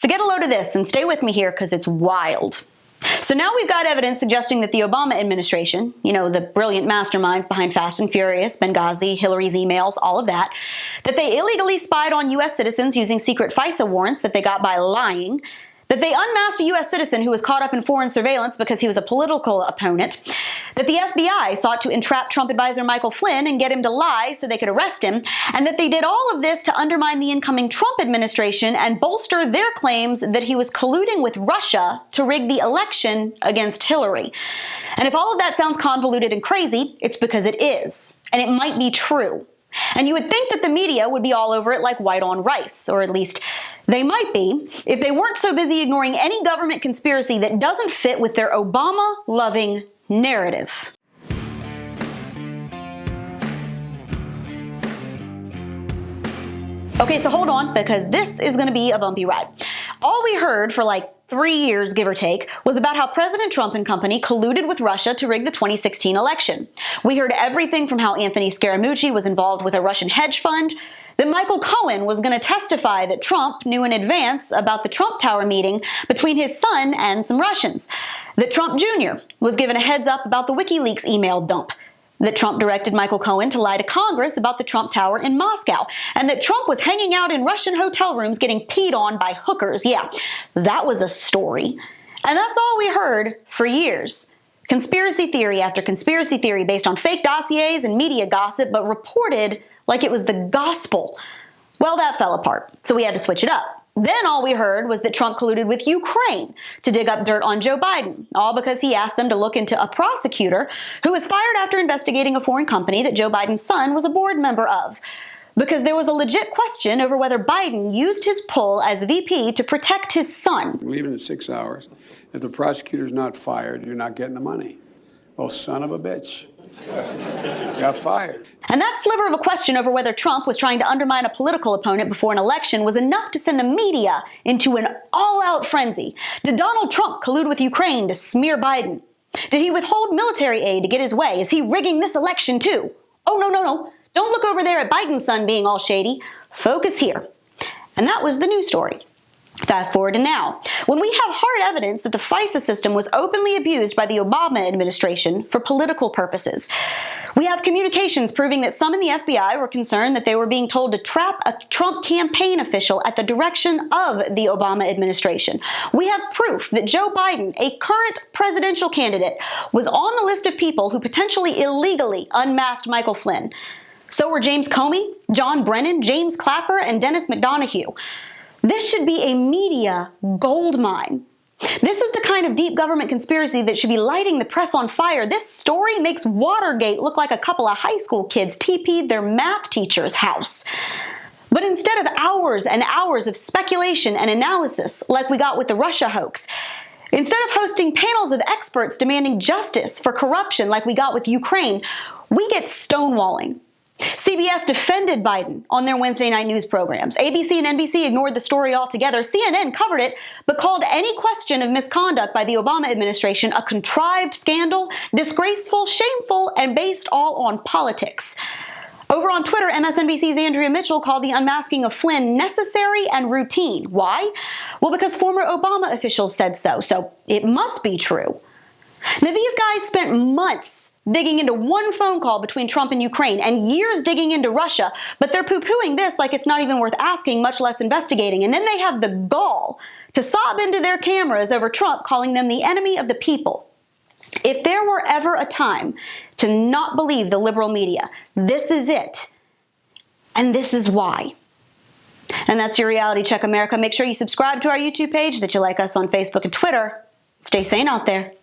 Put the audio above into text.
So get a load of this and stay with me here because it's wild. So now we've got evidence suggesting that the Obama administration, the brilliant masterminds behind Fast and Furious, Benghazi, Hillary's emails, all of that they illegally spied on U.S. citizens using secret FISA warrants that they got by lying, that they unmasked a U.S. citizen who was caught up in foreign surveillance because he was a political opponent, that the FBI sought to entrap Trump advisor Michael Flynn and get him to lie so they could arrest him, and that they did all of this to undermine the incoming Trump administration and bolster their claims that he was colluding with Russia to rig the election against Hillary. And if all of that sounds convoluted and crazy, it's because it is, and it might be true. And you would think that the media would be all over it like white on rice, or at least they might be, if they weren't so busy ignoring any government conspiracy that doesn't fit with their Obama-loving narrative. Okay, so hold on, because this is going to be a bumpy ride. All we heard for 3 years, give or take, was about how President Trump and company colluded with Russia to rig the 2016 election. We heard everything from how Anthony Scaramucci was involved with a Russian hedge fund, that Michael Cohen was going to testify that Trump knew in advance about the Trump Tower meeting between his son and some Russians, that Trump Jr. was given a heads up about the WikiLeaks email dump, that Trump directed Michael Cohen to lie to Congress about the Trump Tower in Moscow, and that Trump was hanging out in Russian hotel rooms getting peed on by hookers. Yeah, that was a story. And that's all we heard for years. Conspiracy theory after conspiracy theory based on fake dossiers and media gossip, but reported like it was the gospel. Well, that fell apart, so we had to switch it up. Then all we heard was that Trump colluded with Ukraine to dig up dirt on Joe Biden, all because he asked them to look into a prosecutor who was fired after investigating a foreign company that Joe Biden's son was a board member of. Because there was a legit question over whether Biden used his pull as VP to protect his son. Leaving in 6 hours. If the prosecutor's not fired, you're not getting the money. Oh, son of a bitch. Got fired. And that sliver of a question over whether Trump was trying to undermine a political opponent before an election was enough to send the media into an all-out frenzy. Did Donald Trump collude with Ukraine to smear Biden? Did he withhold military aid to get his way? Is he rigging this election too? Oh, no. Don't look over there at Biden's son being all shady. Focus here. And that was the news story. Fast forward to now, when we have hard evidence that the FISA system was openly abused by the Obama administration for political purposes. We have communications proving that some in the FBI were concerned that they were being told to trap a Trump campaign official at the direction of the Obama administration. We have proof that Joe Biden, a current presidential candidate, was on the list of people who potentially illegally unmasked Michael Flynn. So were James Comey, John Brennan, James Clapper, and Dennis McDonough. This should be a media goldmine. This is the kind of deep government conspiracy that should be lighting the press on fire. This story makes Watergate look like a couple of high school kids TP'd their math teacher's house. But instead of hours and hours of speculation and analysis like we got with the Russia hoax, instead of hosting panels of experts demanding justice for corruption like we got with Ukraine, we get stonewalling. CBS defended Biden on their Wednesday night news programs. ABC and NBC ignored the story altogether. CNN covered it, but called any question of misconduct by the Obama administration a contrived scandal, disgraceful, shameful, and based all on politics. Over on Twitter, MSNBC's Andrea Mitchell called the unmasking of Flynn necessary and routine. Why? Well, because former Obama officials said so, so it must be true. Now, these guys spent months digging into one phone call between Trump and Ukraine and years digging into Russia, but they're poo-pooing this like it's not even worth asking, much less investigating. And then they have the gall to sob into their cameras over Trump calling them the enemy of the people. If there were ever a time to not believe the liberal media, this is it. And this is why. And that's your Reality Check, America. Make sure you subscribe to our YouTube page, that you like us on Facebook and Twitter. Stay sane out there.